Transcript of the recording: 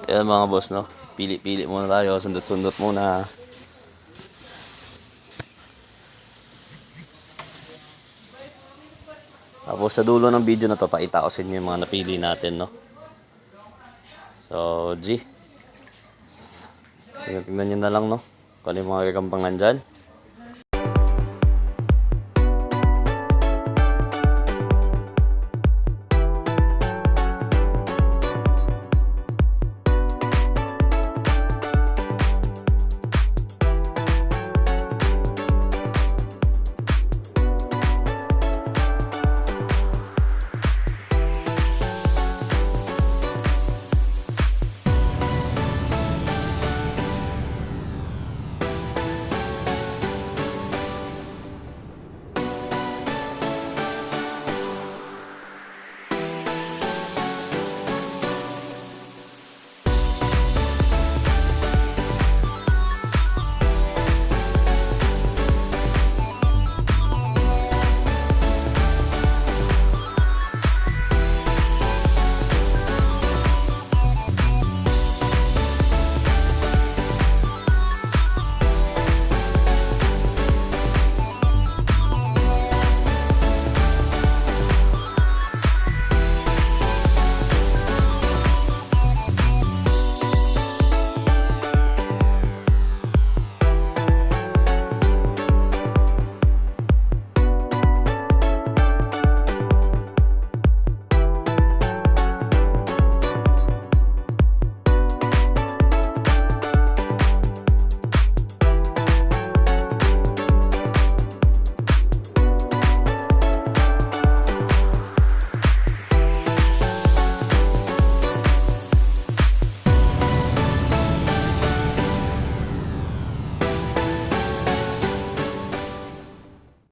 Ayan mga boss, no? Pili-pili muna tayo, sundot-sundot muna. Tapos sa dulo ng video na to, pakita ko sa inyo yung mga napili natin, no? So, G. Tingnan nyo na lang, no? Kung ano yung mga gagampangan dyan.